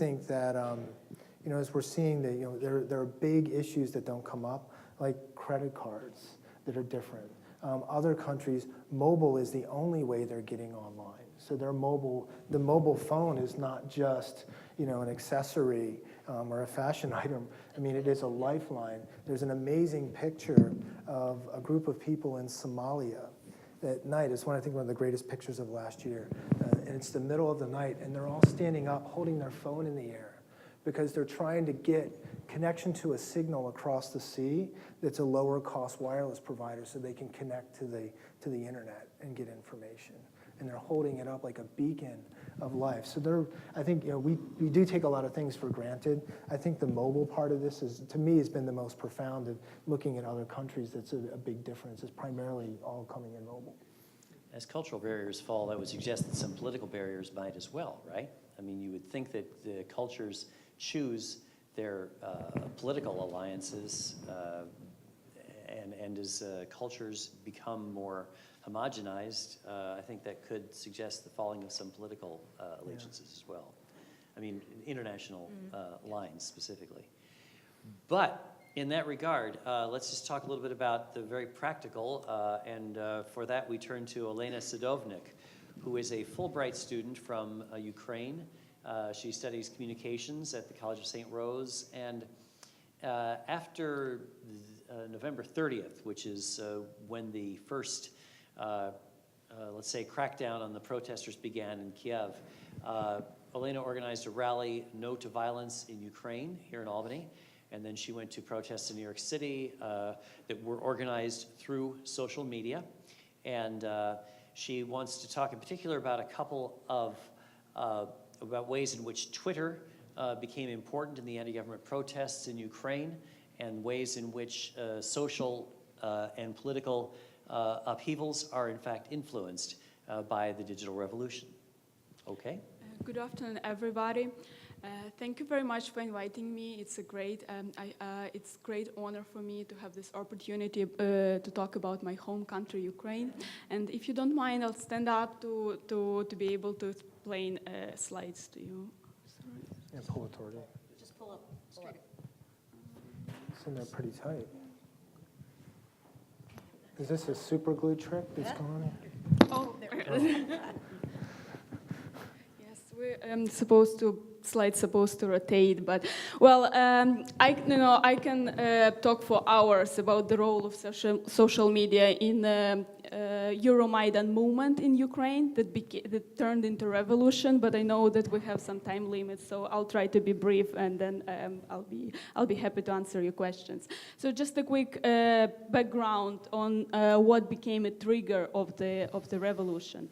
think that, as we're seeing that, there are big issues that don't come up, like credit cards that are different. Other countries, mobile is the only way they're getting online. So the mobile phone is not just, an accessory or a fashion item. I mean, it is a lifeline. There's an amazing picture of a group of people in Somalia at night. It's one of the greatest pictures of last year. And it's the middle of the night, and they're all standing up, holding their phone in the air, because they're trying to get connection to a signal across the sea that's a lower cost wireless provider, so they can connect to the internet and get information. And they're holding it up like a beacon of life. So I think we do take a lot of things for granted. I think the mobile part of this to me, has been the most profound. Of looking at other countries, that's a big difference. It's primarily all coming in mobile. As cultural barriers fall, I would suggest that some political barriers might as well, right? I mean, you would think that the cultures choose their political alliances, and as cultures become more homogenized, I think that could suggest the falling of some political allegiances as well. I mean, international lines specifically. But in that regard, let's just talk a little bit about the very practical, and for that we turn to Elena Sadovnik, who is a Fulbright student from Ukraine. She studies communications at the College of St. Rose, and after November 30th, which is when the first, let's say, crackdown on the protesters began in Kiev, Elena organized a rally, No to Violence in Ukraine, here in Albany, and then she went to protests in New York City that were organized through social media, and she wants to talk in particular about a couple of about ways in which Twitter became important in the anti-government protests in Ukraine, and ways in which social and political upheavals are in fact influenced by the digital revolution. Okay? Good afternoon, everybody. Thank you very much for inviting me. It's a great honor for me to have this opportunity to talk about my home country, Ukraine. And if you don't mind, I'll stand up to be able to explain slides to you. Sorry. Yeah, pull it toward you. Just pull up straight. It's in there pretty tight. Is this a super glue trick that's going on here? Oh, there. Yes, slides supposed to rotate, but well, I can talk for hours about the role of social media in Euromaidan movement in Ukraine that turned into revolution. But I know that we have some time limits, so I'll try to be brief, and then I'll be happy to answer your questions. So just a quick background on what became a trigger of the revolution.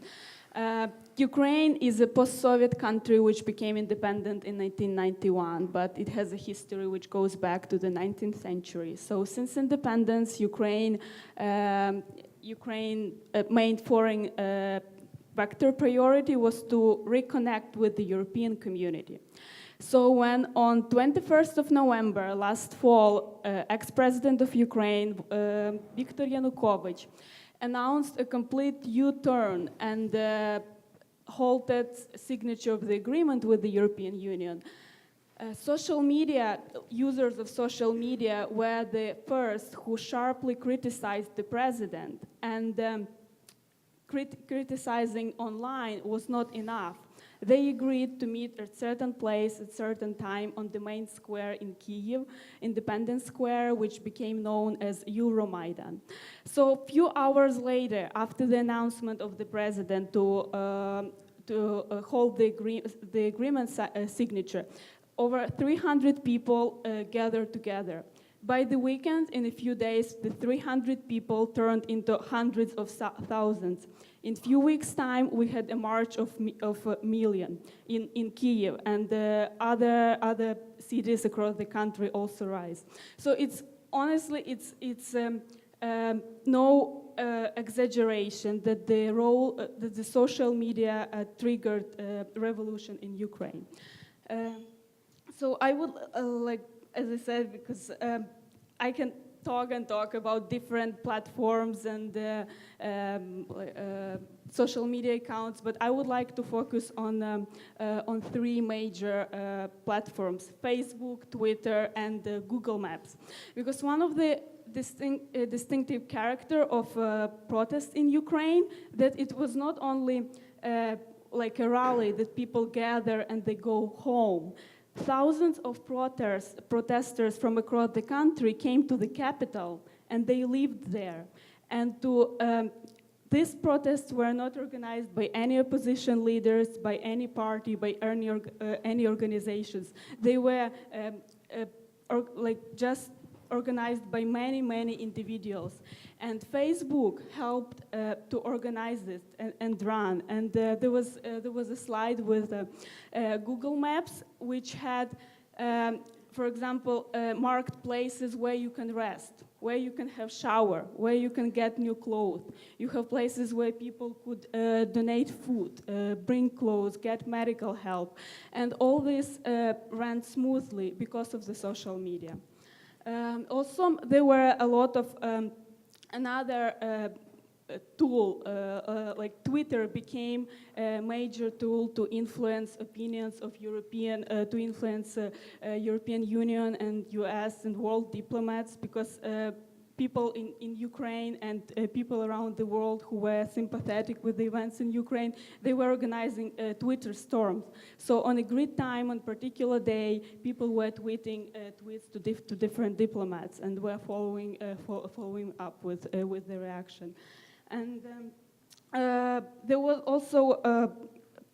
Ukraine is a post-Soviet country which became independent in 1991, but it has a history which goes back to the 19th century. So since independence, Ukraine main foreign vector priority was to reconnect with the European community. So when on 21st of November last fall, ex-president of Ukraine, Viktor Yanukovych, announced a complete U-turn and halted signature of the agreement with the European Union. Users of social media were the first who sharply criticized the president, and criticizing online was not enough. They agreed to meet at certain place at certain time on the main square in Kyiv, Independence Square, which became known as Euromaidan. So a few hours later, after the announcement of the president to hold the agreement signature, over 300 people gathered together. By the weekend, in a few days, the 300 people turned into hundreds of thousands. In a few weeks' time, we had a march of a million in Kyiv, and other cities across the country also rise. So it's honestly, it's no exaggeration that that the social media triggered revolution in Ukraine. So I would as I said, because I can talk about different platforms and social media accounts, but I would like to focus on three major platforms: Facebook, Twitter, and Google Maps. Because one of the distinctive character of protests in Ukraine, that it was not only like a rally that people gather and they go home. Thousands of protesters from across the country came to the capital and they lived there. And these protests were not organized by any opposition leaders, by any party, by any organizations. They were just organized by many, many individuals. And Facebook helped to organize it and run. And there was a slide with Google Maps, which had, for example, marked places where you can rest, where you can have shower, where you can get new clothes. You have places where people could donate food, bring clothes, get medical help. And all this ran smoothly because of the social media. Also, there were a lot of another tool, like Twitter became a major tool to influence opinions of to influence European Union and US and world diplomats, because people in Ukraine and people around the world who were sympathetic with the events in Ukraine, they were organizing Twitter storms. So on a grid time, on a particular day, people were tweeting tweets to different diplomats and were following up with the reaction. And there was also a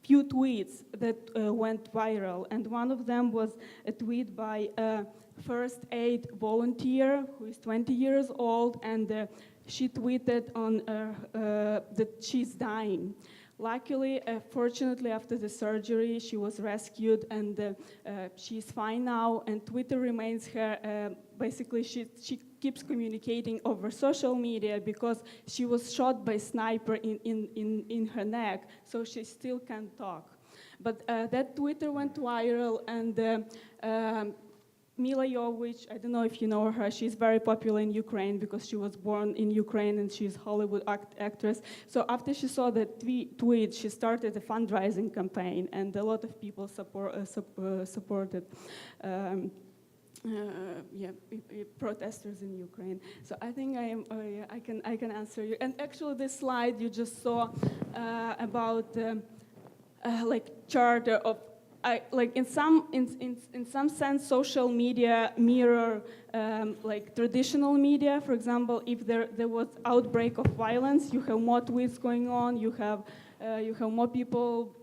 few tweets that went viral, and one of them was a tweet by first aid volunteer who is 20 years old, and she tweeted on that she's dying. Luckily, fortunately, after the surgery, she was rescued, and she's fine now, and Twitter remains her, basically she keeps communicating over social media because she was shot by a sniper in her neck, so she still can't talk. But that Twitter went viral, and Mila Jovovich, I don't know if you know her, she's very popular in Ukraine because she was born in Ukraine and she's a Hollywood actress. So after she saw the tweet, she started a fundraising campaign, and a lot of people supported protesters in Ukraine. So I think I can answer you. And actually, this slide you just saw about like charter of. Like in some sense, social media mirror like traditional media. For example, if there was outbreak of violence, you have more tweets going on. You have more people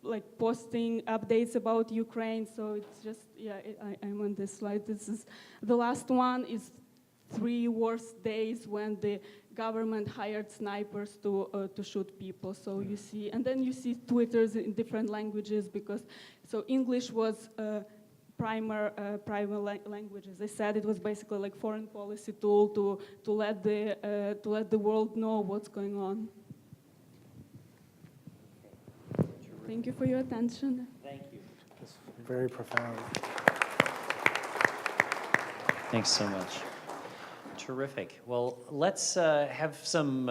like posting updates about Ukraine. So it's just I'm on this slide. This is the last one. Is 3 worst days when the government hired snipers to shoot people. So you see, and then you see Twitters in different languages, because so English was primer languages. They said it was basically like foreign policy tool to let the world know what's going on. Thank you for your attention. Thank you. It's very profound. Thanks so much. Terrific. Well, let's have some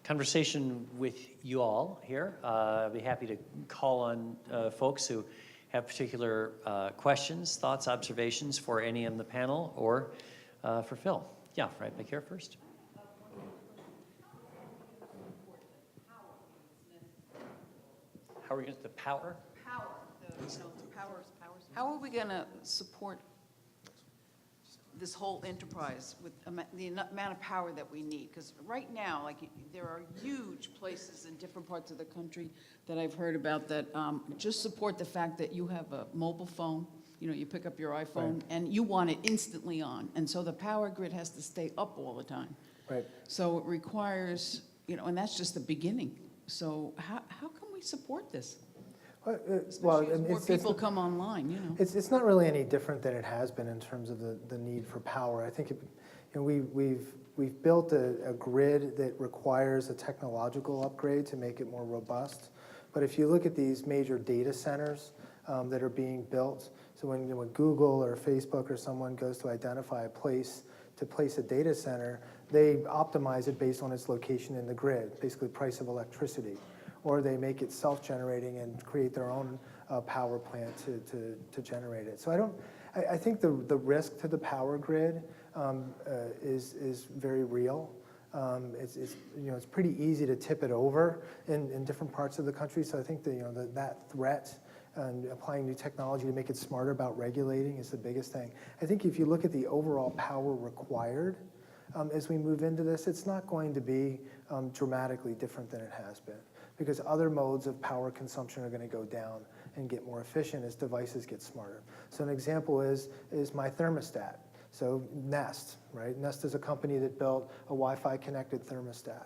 conversation with you all here. I'd be happy to call on folks who have particular questions, thoughts, observations for any on the panel, or for Phil. Yeah, right back here first. How are we going to the power? How are we going to support this whole enterprise with the amount of power that we need? Because right now, like, there are huge places in different parts of the country that I've heard about that just support the fact that you have a mobile phone, you pick up your iPhone, and you want it instantly on. And so the power grid has to stay up all the time. Right. So it requires, and that's just the beginning. So how can we support this? Well, more people come online, It's not really any different than it has been in terms of the need for power. I think we've built a grid that requires a technological upgrade to make it more robust. But if you look at these major data centers that are being built, so when Google or Facebook or someone goes to identify a place to place a data center, they optimize it based on its location in the grid, basically price of electricity. Or they make it self-generating and create their own power plant to generate it. So I think the risk to the power grid is very real. It's pretty easy to tip it over in different parts of the country. So I think that threat and applying new technology to make it smarter about regulating is the biggest thing. I think if you look at the overall power required as we move into this, it's not going to be dramatically different than it has been, because other modes of power consumption are going to go down and get more efficient as devices get smarter. So an example is my thermostat. So Nest, right? Nest is a company that built a Wi-Fi connected thermostat.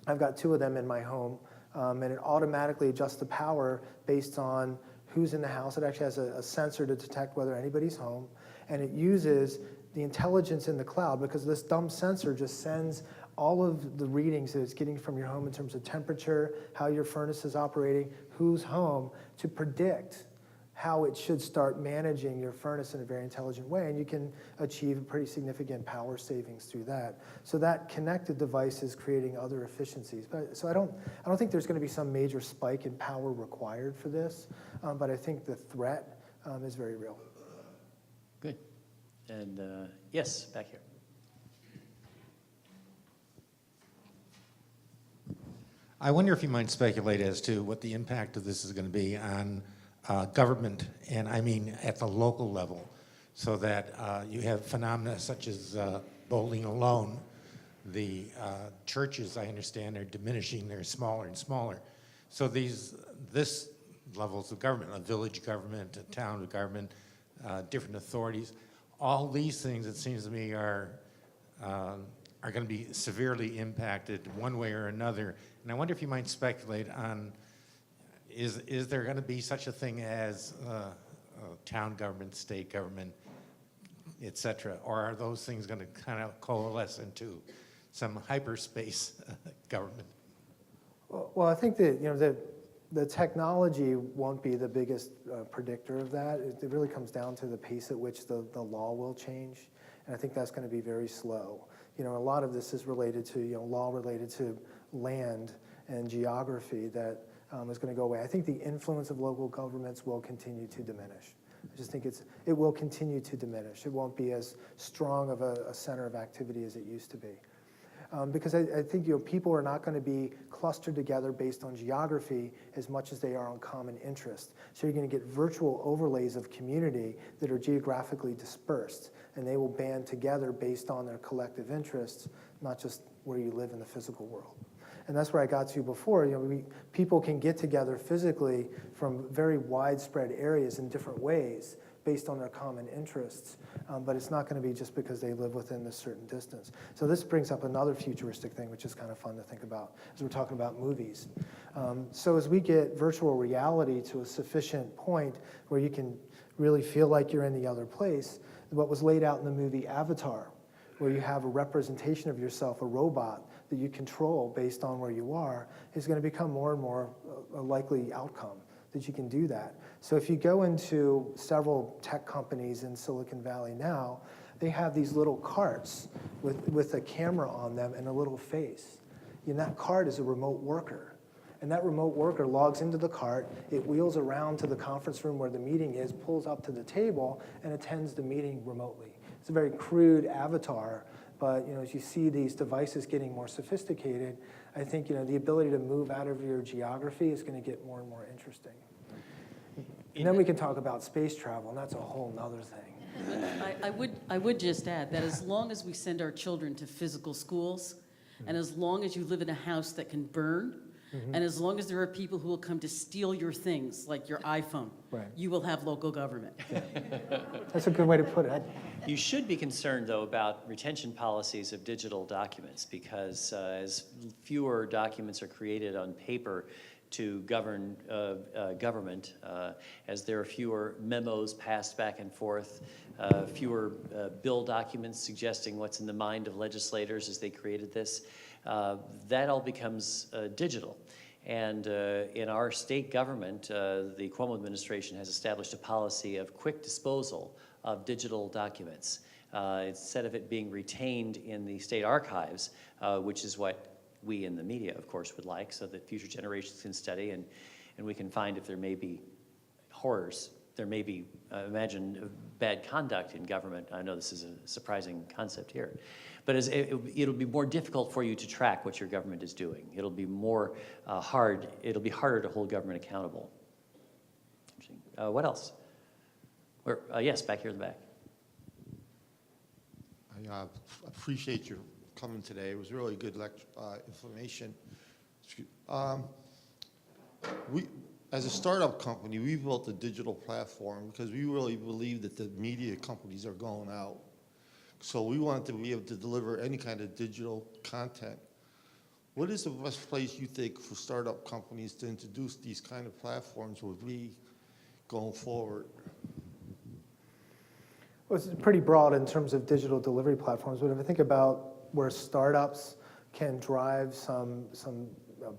I've got 2 of them in my home, and it automatically adjusts the power based on who's in the house. It actually has a sensor to detect whether anybody's home, and it uses the intelligence in the cloud, because this dumb sensor just sends all of the readings that it's getting from your home in terms of temperature, how your furnace is operating, who's home, to predict how it should start managing your furnace in a very intelligent way, and you can achieve a pretty significant power savings through that. So that connected device is creating other efficiencies. So I don't think there's going to be some major spike in power required for this, but I think the threat is very real. Good. And yes, back here. I wonder if you might speculate as to what the impact of this is going to be on government, and I mean at the local level, so that you have phenomena such as bowling alone. The churches, I understand, are diminishing. They're smaller and smaller. So this levels of government, a village government, a town government, different authorities, all these things, it seems to me, are going to be severely impacted one way or another. And I wonder if you might speculate on, is there going to be such a thing as town government, state government, et cetera, or are those things going to kind of coalesce into some hyperspace government? Well, I think that the technology won't be the biggest predictor of that. It really comes down to the pace at which the law will change, and I think that's going to be very slow. A lot of this is related to law related to land and geography that is going to go away. I think the influence of local governments will continue to diminish. I just think it will continue to diminish. It won't be as strong of a center of activity as it used to be. Because I think people are not going to be clustered together based on geography as much as they are on common interest. So you're going to get virtual overlays of community that are geographically dispersed, and they will band together based on their collective interests, not just where you live in the physical world. And that's where I got to before. People can get together physically from very widespread areas in different ways based on their common interests, but it's not going to be just because they live within this certain distance. So this brings up another futuristic thing, which is kind of fun to think about, as we're talking about movies. So as we get virtual reality to a sufficient point where you can really feel like you're in the other place, what was laid out in the movie Avatar, where you have a representation of yourself, a robot that you control based on where you are, is going to become more and more a likely outcome, that you can do that. So if you go into several tech companies in Silicon Valley now, they have these little carts with a camera on them and a little face. And that cart is a remote worker. And that remote worker logs into the cart, it wheels around to the conference room where the meeting is, pulls up to the table, and attends the meeting remotely. It's a very crude avatar, but as you see these devices getting more sophisticated, I think the ability to move out of your geography is going to get more and more interesting. And then we can talk about space travel, and that's a whole nother thing. I would just add that as long as we send our children to physical schools, and as long as you live in a house that can burn, and as long as there are people who will come to steal your things, like your iPhone, Right. you will have local government. That's a good way to put it. You should be concerned, though, about retention policies of digital documents, because as fewer documents are created on paper to govern government, as there are fewer memos passed back and forth, fewer bill documents suggesting what's in the mind of legislators as they created this, that all becomes digital. And in our state government, the Cuomo administration has established a policy of quick disposal of digital documents. instead of it being retained in the state archives, which is what we in the media, of course, would like, so that future generations can study and we can find if there may be horrors. There may be, imagine, bad conduct in government. I know this is a surprising concept here. But it'll be more difficult for you to track what your government is doing. It'll be more it'll be harder to hold government accountable. What else? Yes, back here in the back. I appreciate your coming today. It was really good information. As a startup company, we built a digital platform because we really believe that the media companies are going out. So we wanted to be able to deliver any kind of digital content. What is the best place you think for startup companies to introduce these kind of platforms would be going forward? Well, it's pretty broad in terms of digital delivery platforms, but if I think about where startups can drive some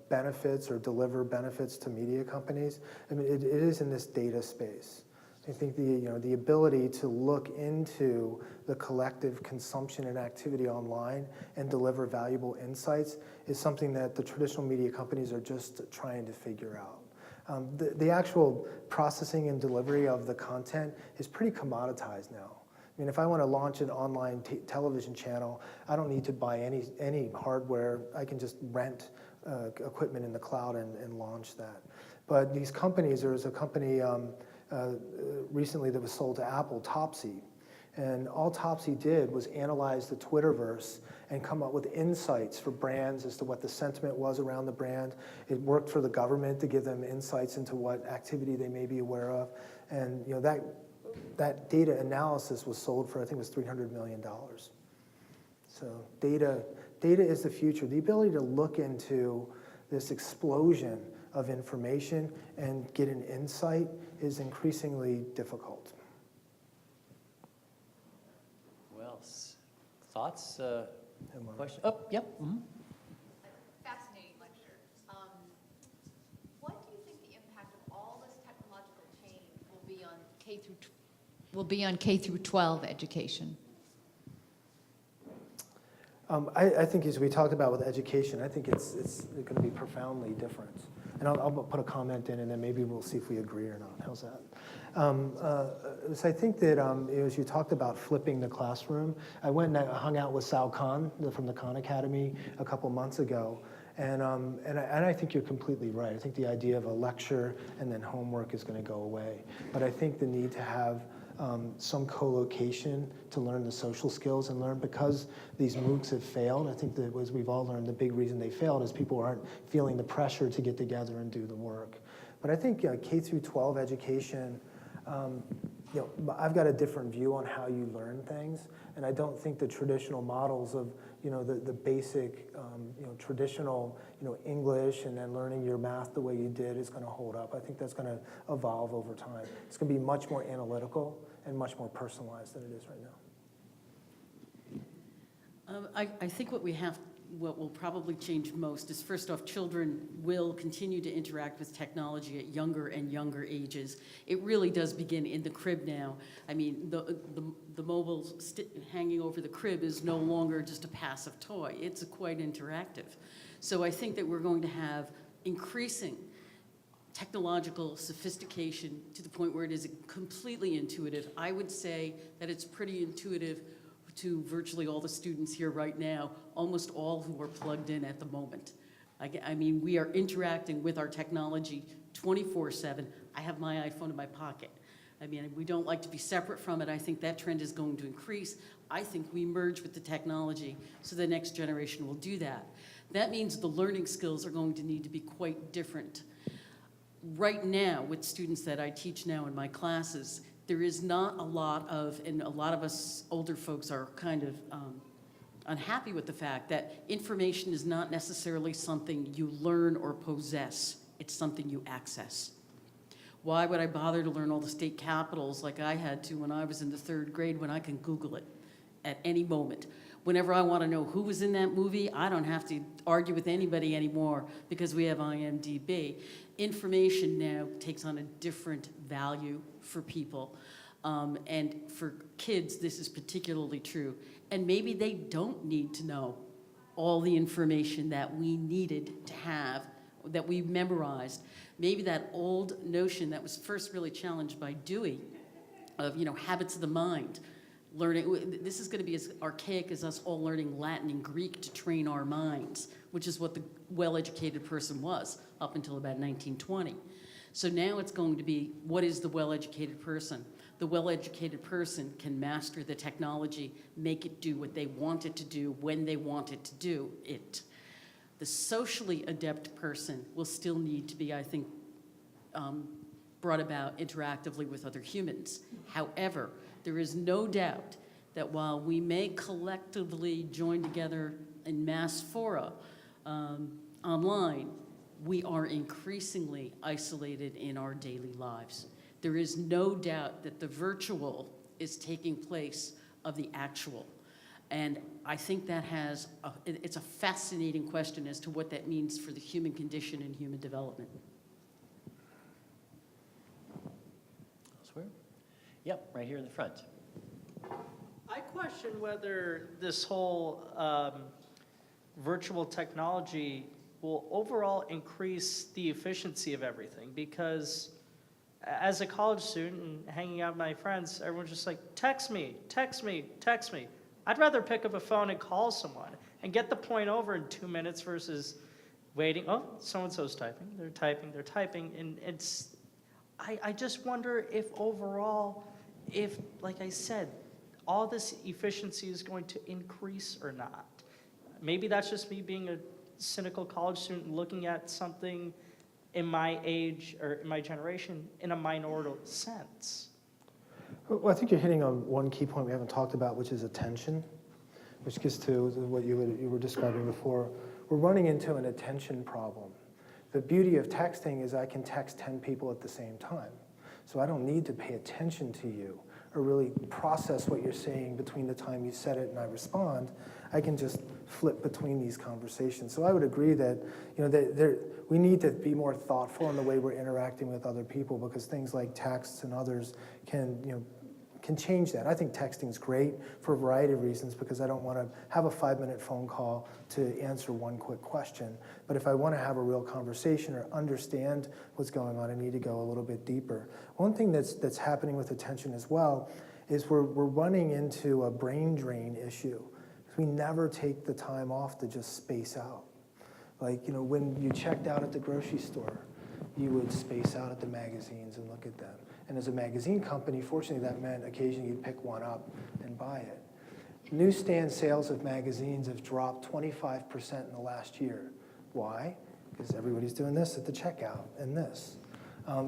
benefits or deliver benefits to media companies, I mean, it is in this data space. I think the ability to look into the collective consumption and activity online and deliver valuable insights is something that the traditional media companies are just trying to figure out. The actual processing and delivery of the content is pretty commoditized now. I mean, if I want to launch an online television channel, I don't need to buy any hardware. I can just rent equipment in the cloud and launch that. But these companies, there was a company recently that was sold to Apple, Topsy. And all Topsy did was analyze the Twitterverse and come up with insights for brands as to what the sentiment was around the brand. It worked for the government to give them insights into what activity they may be aware of. And that data analysis was sold for, I think it was $300 million. So data is the future. The ability to look into this explosion of information and get an insight is increasingly difficult. Well, thoughts? Questions? Oh, yep. Mm-hmm. Fascinating lecture. What do you think the impact of all this technological change will be on K through 12 education? I think as we talked about with education, I think it's going to be profoundly different. And I'll put a comment in, and then maybe we'll see if we agree or not. How's that? So I think that as you talked about flipping the classroom, I went and I hung out with Sal Khan from the Khan Academy a couple months ago. And I think you're completely right. I think the idea of a lecture and then homework is going to go away. But I think the need to have some co-location to learn the social skills and learn, because these MOOCs have failed. I think that, as we've all learned, the big reason they failed is people aren't feeling the pressure to get together and do the work. But I think K through 12 education, I've got a different view on how you learn things, and I don't think the traditional models of the basic traditional English and then learning your math the way you did is going to hold up. I think that's going to evolve over time. It's going to be much more analytical and much more personalized than it is right now. I think what will probably change most is, first off, children will continue to interact with technology at younger and younger ages. It really does begin in the crib now. I mean, the mobile hanging over the crib is no longer just a passive toy. It's quite interactive. So I think that we're going to have increasing technological sophistication to the point where it is completely intuitive. I would say that it's pretty intuitive to virtually all the students here right now, almost all who are plugged in at the moment. I mean, we are interacting with our technology 24/7. I have my iPhone in my pocket. I mean, we don't like to be separate from it. I think that trend is going to increase. I think we merge with the technology, so the next generation will do that. That means the learning skills are going to need to be quite different. Right now, with students that I teach now in my classes, there is not a lot of, and a lot of us older folks are kind of unhappy with the fact that information is not necessarily something you learn or possess. It's something you access. Why would I bother to learn all the state capitals like I had to when I was in the 3rd grade when I can Google it at any moment? Whenever I want to know who was in that movie, I don't have to argue with anybody anymore because we have IMDb. Information now takes on a different value for people. And for kids, this is particularly true. And maybe they don't need to know all the information that we needed to have, that we memorized. Maybe that old notion that was first really challenged by Dewey of, habits of the mind, learning, this is going to be as archaic as us all learning Latin and Greek to train our minds, which is what the well-educated person was up until about 1920. So now it's going to be, what is the well-educated person? The well-educated person can master the technology, make it do what they want it to do, when they want it to do it. The socially adept person will still need to be, I think, brought about interactively with other humans. However, there is no doubt that while we may collectively join together in mass fora online, we are increasingly isolated in our daily lives. There is no doubt that the virtual is taking place of the actual. And I think that it's a fascinating question as to what that means for the human condition and human development. Elsewhere? Yep, right here in the front. I question whether this whole virtual technology will overall increase the efficiency of everything, because as a college student and hanging out with my friends, everyone's just like, text me, text me, text me. I'd rather pick up a phone and call someone and get the point over in 2 minutes versus waiting. Oh, so-and-so's typing, they're typing. And I just wonder if overall, if, like I said, all this efficiency is going to increase or not. Maybe that's just me being a cynical college student looking at something in my age or in my generation in a minority sense. Well, I think you're hitting on one key point we haven't talked about, which is attention, which gets to what you were describing before. We're running into an attention problem. The beauty of texting is I can text 10 people at the same time. So I don't need to pay attention to you or really process what you're saying between the time you said it and I respond. I can just flip between these conversations. So I would agree that we need to be more thoughtful in the way we're interacting with other people, because things like texts and others can change that. I think texting is great for a variety of reasons, because I don't want to have a 5-minute phone call to answer one quick question. But if I want to have a real conversation or understand what's going on, I need to go a little bit deeper. One thing that's happening with attention as well is we're running into a brain drain issue. We never take the time off to just space out. Like, when you checked out at the grocery store, you would space out at the magazines and look at them. And as a magazine company, fortunately, that meant occasionally you'd pick one up and buy it. Newsstand sales of magazines have dropped 25% in the last year. Why? Because everybody's doing this at the checkout and this.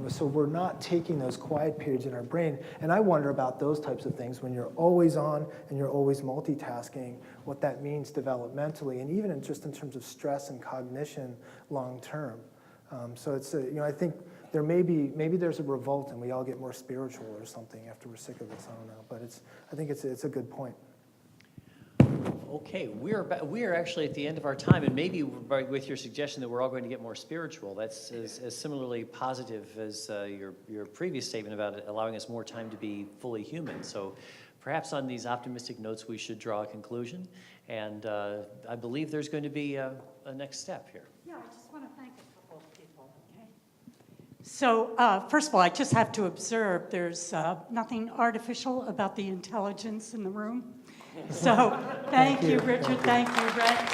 So we're not taking those quiet periods in our brain. And I wonder about those types of things when you're always on and you're always multitasking, what that means developmentally, and even just in terms of stress and cognition long term. So it's I think maybe there's a revolt and we all get more spiritual or something after we're sick of this. I don't know, but I think it's a good point. Okay, we are actually at the end of our time, and maybe with your suggestion that we're all going to get more spiritual, that's as similarly positive as your previous statement about it allowing us more time to be fully human. So perhaps on these optimistic notes, we should draw a conclusion, and I believe there's going to be a next step here. Yeah, I just want to thank a couple of people. Okay. So first of all, I just have to observe there's nothing artificial about the intelligence in the room. So thank you, Richard. Thank you, Rex.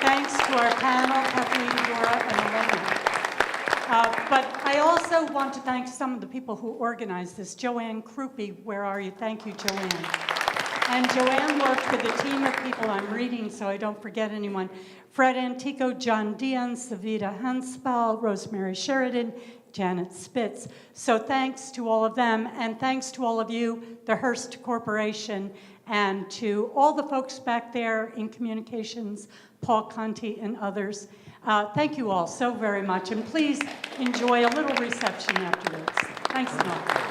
Thanks to our panel, Kathleen, Dora, and Elena. But I also want to thank some of the people who organized this. Joanne Krupe, where are you? Thank you, Joanne. And Joanne worked with a team of people I'm reading, so I don't forget anyone. Fred Antico, John Dion, Savita Hanspal, Rosemary Sheridan, Janet Spitz. So thanks to all of them, and thanks to all of you, the Hearst Corporation, and to all the folks back there in communications, Paul Conti and others. Thank you all so very much, and please enjoy a little reception afterwards. Thanks a lot.